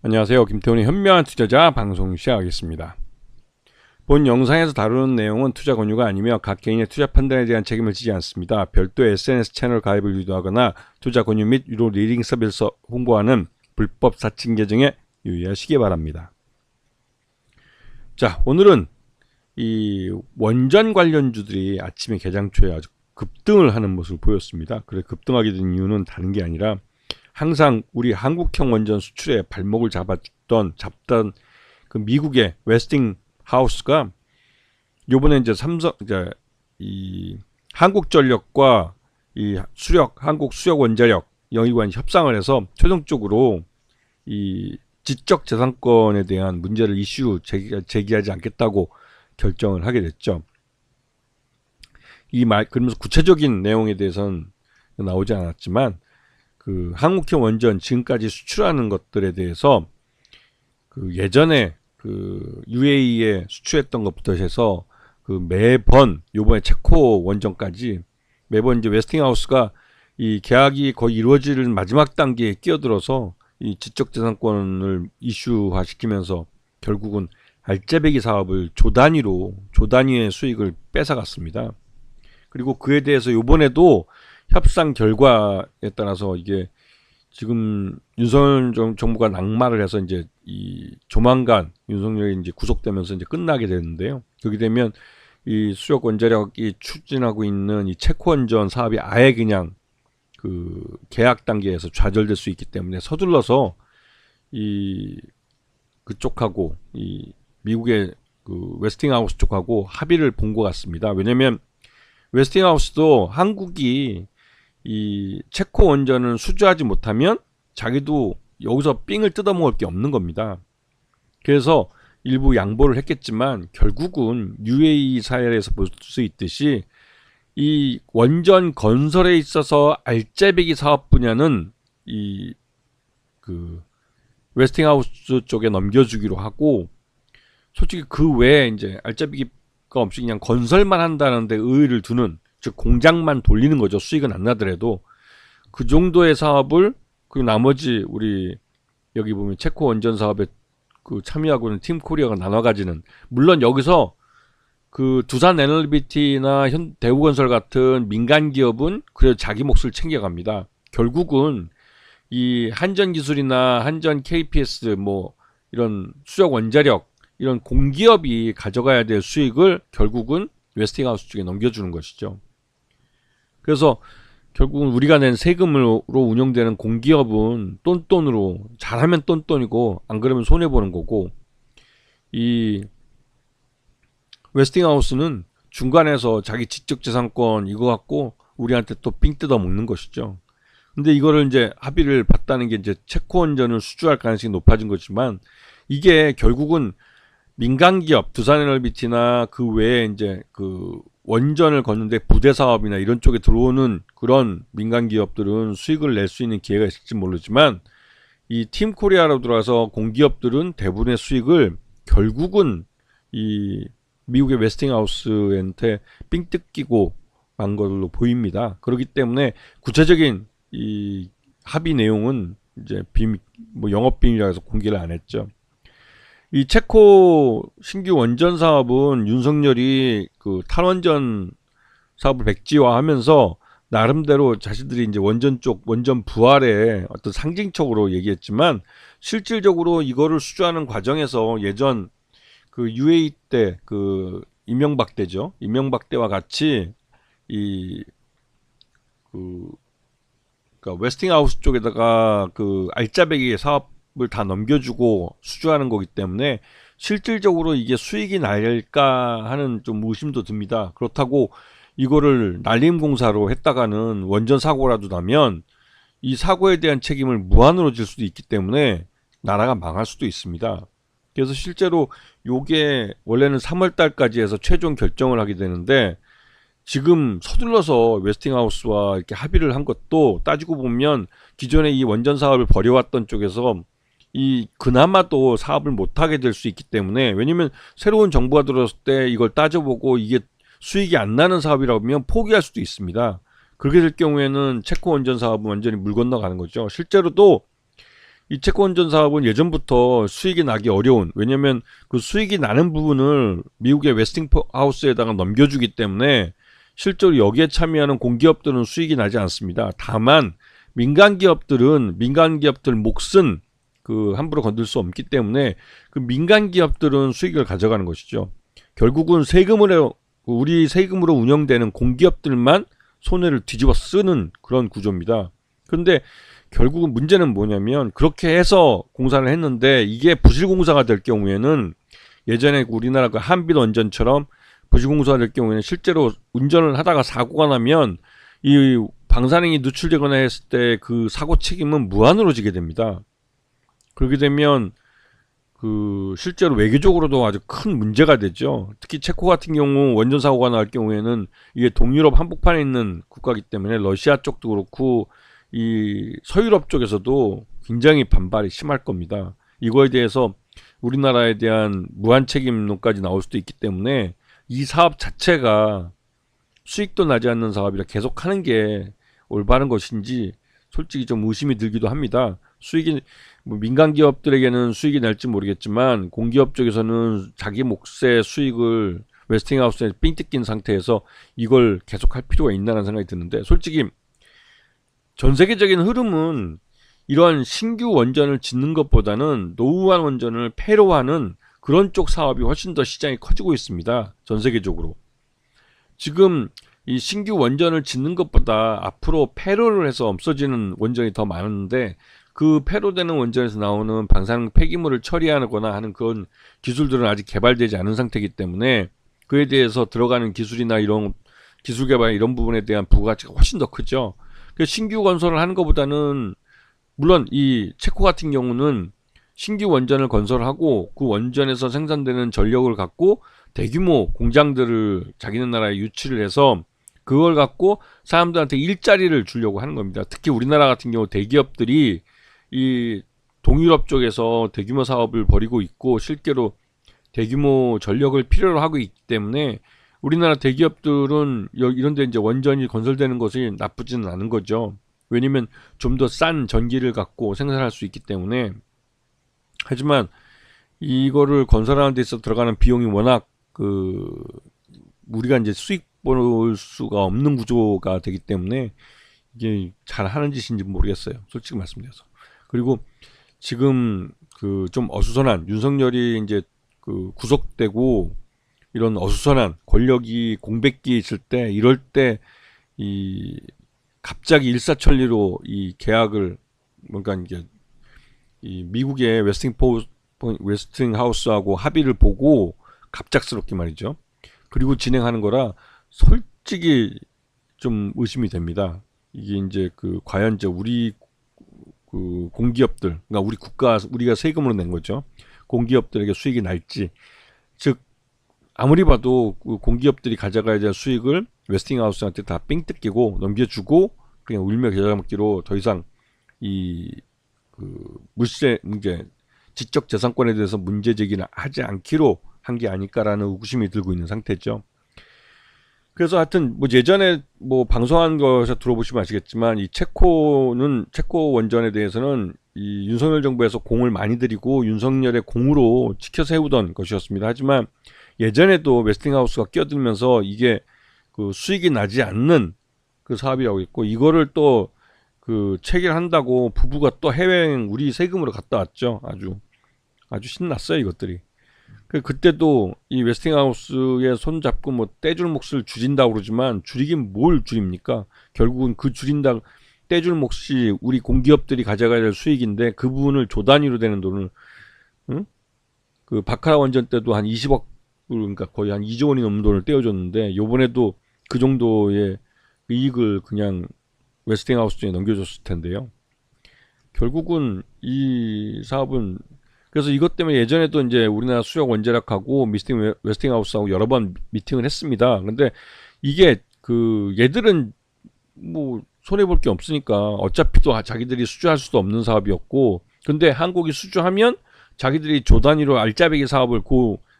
안녕하세요. 김태훈의 현명한 투자자 방송 시작하겠습니다. 본 영상에서 다루는 내용은 투자 권유가 아니며 각 개인의 투자 판단에 대한 책임을 지지 않습니다. 별도 SNS 채널 가입을 유도하거나 투자 권유 및 유료 리딩 서비스 홍보하는 불법 사칭 계정에 유의하시기 바랍니다. 자, 오늘은 이 원전 관련주들이 아침에 개장 초에 아주 급등을 하는 모습을 보였습니다. 그래 급등하게 된 이유는 다른 게 아니라 항상 우리 한국형 원전 수출에 발목을 잡던 그 미국의 웨스팅하우스가 요번에 이제 이 한국전력과 이 한국 수력원자력 영위관 협상을 해서 최종적으로 이 지적 재산권에 대한 문제를 제기하지 않겠다고 결정을 하게 됐죠. 그러면서 구체적인 내용에 대해서는 나오지 않았지만 그 한국형 원전 지금까지 수출하는 것들에 대해서 그 예전에 그 UAE에 수출했던 것부터 해서 그 매번 요번에 체코 원전까지 매번 이제 웨스팅하우스가 이 계약이 거의 이루어지는 마지막 단계에 끼어들어서 이 지적재산권을 이슈화 시키면서 결국은 알짜배기 사업을 조 단위의 수익을 뺏어갔습니다. 그리고 그에 대해서 요번에도 협상 결과에 따라서 이게 지금 윤석열 정부가 낙마를 해서 이제 이 조만간 윤석열이 이제 구속되면서 이제 끝나게 되는데요. 그렇게 되면 이 수력 원자력이 추진하고 있는 이 체코 원전 사업이 아예 그냥 그 계약 단계에서 좌절될 수 있기 때문에 서둘러서 이 그쪽하고 이 미국의 그 웨스팅하우스 쪽하고 합의를 본 것 같습니다. 왜냐면 웨스팅하우스도 한국이 이 체코 원전을 수주하지 못하면 자기도 여기서 삥을 뜯어먹을 게 없는 겁니다. 그래서 일부 양보를 했겠지만 결국은 UAE 사례에서 볼 수 있듯이 이 원전 건설에 있어서 알짜배기 사업 분야는 이 그 웨스팅하우스 쪽에 넘겨주기로 하고 솔직히 그 외에 이제 알짜배기가 없이 그냥 건설만 한다는 데 의의를 두는 즉 공장만 돌리는 거죠. 수익은 안 나더라도 그 정도의 사업을 그리고 나머지 우리 여기 보면 체코 원전 사업에 그 참여하고 있는 팀 코리아가 나눠 가지는 물론 여기서 그 두산 에너비티나 대우건설 같은 민간 기업은 그래도 자기 몫을 챙겨갑니다. 결국은 이 한전 기술이나 한전 KPS 뭐 이런 수력 원자력 이런 공기업이 가져가야 될 수익을 결국은 웨스팅하우스 쪽에 넘겨주는 것이죠. 그래서 결국은 우리가 낸 세금으로 운영되는 공기업은 똔똔으로 잘하면 똔똔이고 안 그러면 손해보는 거고 이 웨스팅하우스는 중간에서 자기 지적재산권 이거 갖고 우리한테 또 삥 뜯어 먹는 것이죠. 근데 이거를 이제 합의를 봤다는 게 이제 체코 원전을 수주할 가능성이 높아진 거지만 이게 결국은 민간기업 두산에너비티나 그 외에 이제 그 원전을 걷는데 부대 사업이나 이런 쪽에 들어오는 그런 민간 기업들은 수익을 낼 수 있는 기회가 있을지 모르지만 이 팀 코리아로 들어와서 공기업들은 대부분의 수익을 결국은 이 미국의 웨스팅하우스한테 삥 뜯기고 만 걸로 보입니다. 그렇기 때문에 구체적인 이 합의 내용은 이제 뭐 영업 비밀이라 해서 공개를 안 했죠. 이 체코 신규 원전 사업은 윤석열이 그 탈원전 사업을 백지화하면서 나름대로 자신들이 이제 원전 부활의 어떤 상징적으로 얘기했지만 실질적으로 이거를 수주하는 과정에서 예전 그 UAE 때 그 이명박 때죠. 이명박 때와 같이 그러니까 웨스팅하우스 쪽에다가 그 알짜배기 사업을 다 넘겨주고 수주하는 거기 때문에 실질적으로 이게 수익이 날까 하는 좀 의심도 듭니다. 그렇다고 이거를 날림공사로 했다가는 원전 사고라도 나면 이 사고에 대한 책임을 무한으로 질 수도 있기 때문에 나라가 망할 수도 있습니다. 그래서 실제로 요게 원래는 3월 달까지 해서 최종 결정을 하게 되는데 지금 서둘러서 웨스팅하우스와 이렇게 합의를 한 것도 따지고 보면 기존에 이 원전 사업을 벌여왔던 쪽에서 이 그나마도 사업을 못하게 될 수 있기 때문에 왜냐면 새로운 정부가 들어왔을 때 이걸 따져보고 이게 수익이 안 나는 사업이라고 하면 포기할 수도 있습니다. 그렇게 될 경우에는 체코 원전 사업은 완전히 물 건너가는 거죠. 실제로도 이 채권 원전 사업은 예전부터 수익이 나기 어려운, 왜냐면 그 수익이 나는 부분을 미국의 웨스팅하우스에다가 넘겨주기 때문에 실제로 여기에 참여하는 공기업들은 수익이 나지 않습니다. 다만 민간 기업들 몫은 그 함부로 건들 수 없기 때문에 그 민간 기업들은 수익을 가져가는 것이죠. 결국은 우리 세금으로 운영되는 공기업들만 손해를 뒤집어 쓰는 그런 구조입니다. 그런데 결국은 문제는 뭐냐면, 그렇게 해서 공사를 했는데 이게 부실공사가 될 경우에는, 예전에 우리나라 그 한빛 원전처럼 부실공사가 될 경우에는 실제로 운전을 하다가 사고가 나면 이 방사능이 누출되거나 했을 때 그 사고 책임은 무한으로 지게 됩니다. 그렇게 되면 그 실제로 외교적으로도 아주 큰 문제가 되죠. 특히 체코 같은 경우 원전 사고가 날 경우에는 이게 동유럽 한복판에 있는 국가이기 때문에 러시아 쪽도 그렇고 이 서유럽 쪽에서도 굉장히 반발이 심할 겁니다. 이거에 대해서 우리나라에 대한 무한 책임론까지 나올 수도 있기 때문에 이 사업 자체가 수익도 나지 않는 사업이라 계속하는 게 올바른 것인지 솔직히 좀 의심이 들기도 합니다. 수익이 민간 기업들에게는 수익이 날지 모르겠지만 공기업 쪽에서는 자기 몫의 수익을 웨스팅하우스에 삥 뜯긴 상태에서 이걸 계속할 필요가 있나라는 생각이 드는데, 솔직히 전 세계적인 흐름은 이러한 신규 원전을 짓는 것보다는 노후한 원전을 폐로하는 그런 쪽 사업이 훨씬 더 시장이 커지고 있습니다. 전 세계적으로. 지금 이 신규 원전을 짓는 것보다 앞으로 폐로를 해서 없어지는 원전이 더 많은데, 그 폐로되는 원전에서 나오는 방사능 폐기물을 처리하거나 하는 그런 기술들은 아직 개발되지 않은 상태이기 때문에 그에 대해서 들어가는 기술이나 이런 기술 개발 이런 부분에 대한 부가가치가 훨씬 더 크죠. 신규 건설을 하는 것보다는, 물론 이 체코 같은 경우는 신규 원전을 건설하고 그 원전에서 생산되는 전력을 갖고 대규모 공장들을 자기네 나라에 유치를 해서 그걸 갖고 사람들한테 일자리를 주려고 하는 겁니다. 특히 우리나라 같은 경우 대기업들이 이 동유럽 쪽에서 대규모 사업을 벌이고 있고 실제로 대규모 전력을 필요로 하고 있기 때문에 우리나라 대기업들은 이런 데 이제 원전이 건설되는 것이 나쁘지는 않은 거죠. 왜냐면 좀 더 싼 전기를 갖고 생산할 수 있기 때문에. 하지만 이거를 건설하는 데 있어 들어가는 비용이 워낙 우리가 이제 수익 볼 수가 없는 구조가 되기 때문에 이게 잘 하는 짓인지 모르겠어요. 솔직히 말씀드려서. 그리고 지금 그 좀 어수선한 윤석열이 이제 그 구속되고 이런 어수선한 권력이 공백기에 있을 때, 이럴 때 이 갑자기 일사천리로 이 계약을, 뭔가 이제 이 미국의 웨스팅하우스하고 합의를 보고 갑작스럽게 말이죠. 그리고 진행하는 거라 솔직히 좀 의심이 됩니다. 이게 이제 과연 이제 우리 그 공기업들, 그러니까 우리 우리가 세금으로 낸 거죠. 공기업들에게 수익이 날지, 즉 아무리 봐도 그 공기업들이 가져가야 될 수익을 웨스팅하우스한테 다 삥 뜯기고 넘겨주고 그냥 울며 겨자 먹기로 더 이상 이 물세 문제, 지적 재산권에 대해서 문제 제기를 하지 않기로 한 게 아닐까라는 의구심이 들고 있는 상태죠. 그래서 하여튼 예전에 방송한 것에서 들어보시면 아시겠지만, 이 체코 원전에 대해서는 이 윤석열 정부에서 공을 많이 들이고 윤석열의 공으로 지켜 세우던 것이었습니다. 하지만 예전에도 웨스팅하우스가 끼어들면서 이게 수익이 나지 않는 그 사업이라고 했고, 이거를 또 체결한다고 부부가 또 해외여행 우리 세금으로 갔다 왔죠. 아주 신났어요, 이것들이. 그때도 이 웨스팅하우스에 손잡고 떼줄 몫을 줄인다고 그러지만, 줄이긴 뭘 줄입니까? 결국은 그 떼줄 몫이 우리 공기업들이 가져가야 될 수익인데, 그 부분을 조 단위로 되는 돈을, 응? 그 바카라 원전 때도 한 20억, 그러니까 거의 한 2조 원이 넘는 돈을 떼어줬는데, 요번에도 그 정도의 이익을 그냥 웨스팅하우스에 넘겨줬을 텐데요. 결국은 이 사업은, 그래서 이것 때문에 예전에도 이제 우리나라 수력 원자력하고 웨스팅하우스하고 여러 번 미팅을 했습니다. 근데 이게 얘들은 손해 볼 게 없으니까 어차피 또 자기들이 수주할 수도 없는 사업이었고, 근데 한국이 수주하면 자기들이 조 단위로 알짜배기 사업을,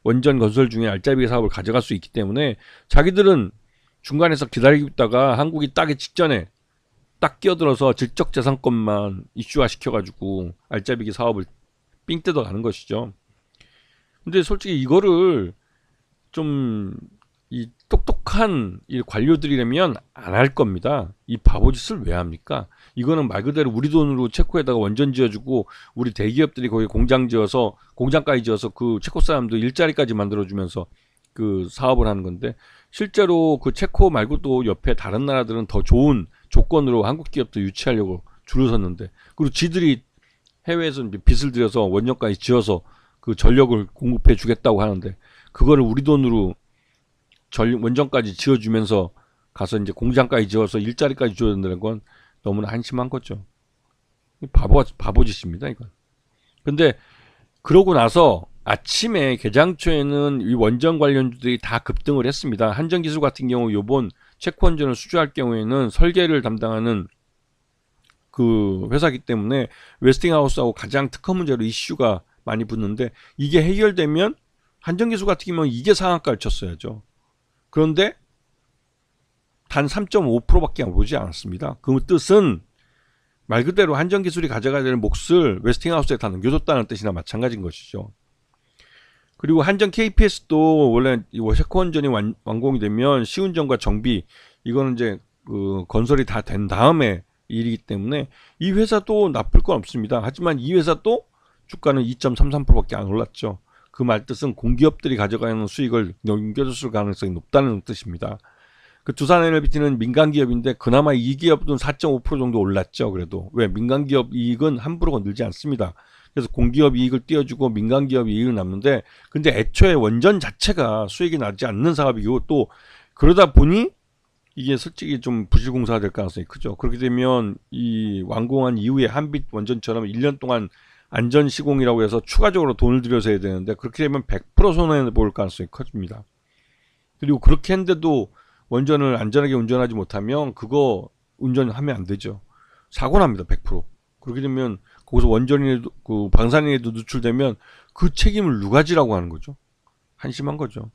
원전 건설 중에 알짜배기 사업을 가져갈 수 있기 때문에 자기들은 중간에서 기다리고 있다가 한국이 따기 직전에 딱 끼어들어서 질적재산권만 이슈화 시켜가지고 알짜배기 사업을 삥 뜯어가는 것이죠. 근데 솔직히 이거를 좀 이 똑똑한 이 관료들이라면 안 할 겁니다. 이 바보짓을 왜 합니까? 이거는 말 그대로 우리 돈으로 체코에다가 원전 지어주고 우리 대기업들이 거기 공장 지어서 공장까지 지어서 그 체코 사람도 일자리까지 만들어주면서 그 사업을 하는 건데, 실제로 그 체코 말고도 옆에 다른 나라들은 더 좋은 조건으로 한국 기업도 유치하려고 줄을 섰는데, 그리고 지들이 해외에서 이제 빚을 들여서 원전까지 지어서 그 전력을 공급해 주겠다고 하는데, 그거를 우리 돈으로 원전까지 지어주면서 가서 이제 공장까지 지어서 일자리까지 줘야 된다는 건 너무나 한심한 거죠. 바보짓입니다, 이건. 근데 그러고 나서 아침에 개장 초에는 이 원전 관련주들이 다 급등을 했습니다. 한전기술 같은 경우 요번 체코 원전을 수주할 경우에는 설계를 담당하는 그 회사이기 때문에 웨스팅하우스하고 가장 특허 문제로 이슈가 많이 붙는데, 이게 해결되면 한전기술 같은 경우는 이게 상한가를 쳤어야죠. 그런데 단 3.5%밖에 오지 않았습니다. 그 뜻은 말 그대로 한전기술이 가져가야 될 몫을 웨스팅하우스에 다 넘겨줬다는 뜻이나 마찬가지인 것이죠. 그리고 한전 KPS도 원래 체코 원전이 완공이 되면 시운전과 정비, 이거는 이제 그 건설이 다 된 다음에 일이기 때문에 이 회사도 나쁠 건 없습니다. 하지만 이 회사도 주가는 2.33%밖에 안 올랐죠. 그 말 뜻은 공기업들이 가져가는 수익을 넘겨줬을 가능성이 높다는 뜻입니다. 그 두산에너비티는 민간기업인데 그나마 이 기업은 4.5% 정도 올랐죠. 그래도 왜? 민간기업 이익은 함부로 건들지 않습니다. 그래서 공기업 이익을 띄워주고 민간기업 이익을 남는데, 근데 애초에 원전 자체가 수익이 나지 않는 사업이고, 또 그러다 보니 이게 솔직히 좀 부실공사가 될 가능성이 크죠. 그렇게 되면 이 완공한 이후에 한빛 원전처럼 1년 동안 안전 시공이라고 해서 추가적으로 돈을 들여서 해야 되는데, 그렇게 되면 100% 손해볼 가능성이 커집니다. 그리고 그렇게 했는데도 원전을 안전하게 운전하지 못하면 그거 운전하면 안 되죠. 사고 납니다. 100%. 그렇게 되면 거기서 원전인에도 그 방사능에도 노출되면 그 책임을 누가 지라고 하는 거죠. 한심한 거죠.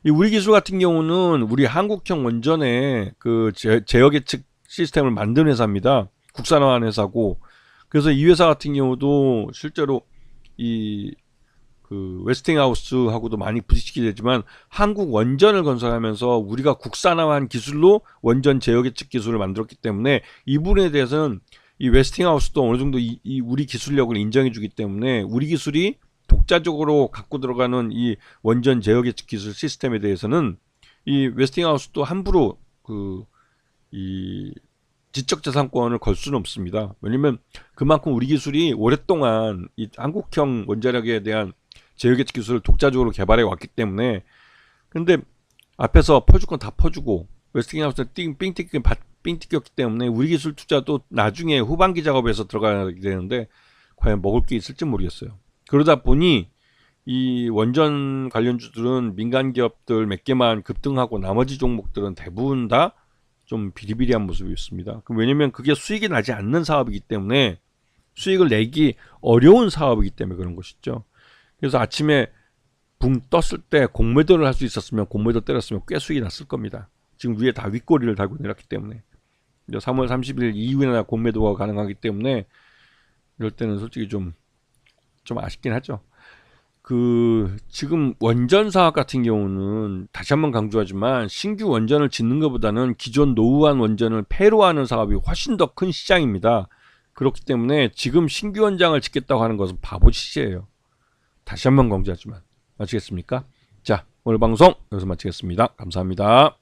이 우리 기술 같은 경우는 우리 한국형 원전의 그 제어 계측 시스템을 만든 회사입니다. 국산화한 회사고, 그래서 이 회사 같은 경우도 실제로 이 그 웨스팅하우스하고도 많이 부딪히게 되지만, 한국 원전을 건설하면서 우리가 국산화한 기술로 원전 제어 계측 기술을 만들었기 때문에 이 부분에 대해서는 이 웨스팅하우스도 어느 정도 이 우리 기술력을 인정해 주기 때문에 우리 기술이 독자적으로 갖고 들어가는 이 원전 제어 계측 기술 시스템에 대해서는 이 웨스팅하우스도 함부로 그 이 지적재산권을 걸 수는 없습니다. 왜냐면 그만큼 우리 기술이 오랫동안 이 한국형 원자력에 대한 제어 계측 기술을 독자적으로 개발해 왔기 때문에. 근데 앞에서 퍼줄 건 다 퍼주고 웨스팅하우스는 삥 뜯겼기 때문에 우리 기술 투자도 나중에 후반기 작업에서 들어가게 되는데 과연 먹을 게 있을지 모르겠어요. 그러다 보니 이 원전 관련주들은 민간 기업들 몇 개만 급등하고 나머지 종목들은 대부분 다 좀 비리비리한 모습이 있습니다. 왜냐면 그게 수익이 나지 않는 사업이기 때문에, 수익을 내기 어려운 사업이기 때문에 그런 것이죠. 그래서 아침에 붕 떴을 때 공매도를 할 수 있었으면, 공매도 때렸으면 꽤 수익이 났을 겁니다. 지금 위에 다 윗꼬리를 달고 내렸기 때문에. 3월 30일 이후에나 공매도가 가능하기 때문에 이럴 때는 솔직히 좀 아쉽긴 하죠. 그 지금 원전 사업 같은 경우는 다시 한번 강조하지만 신규 원전을 짓는 것보다는 기존 노후한 원전을 폐로하는 사업이 훨씬 더 큰 시장입니다. 그렇기 때문에 지금 신규 원장을 짓겠다고 하는 것은 바보짓이에요. 다시 한번 강조하지만. 아시겠습니까? 자, 오늘 방송 여기서 마치겠습니다. 감사합니다.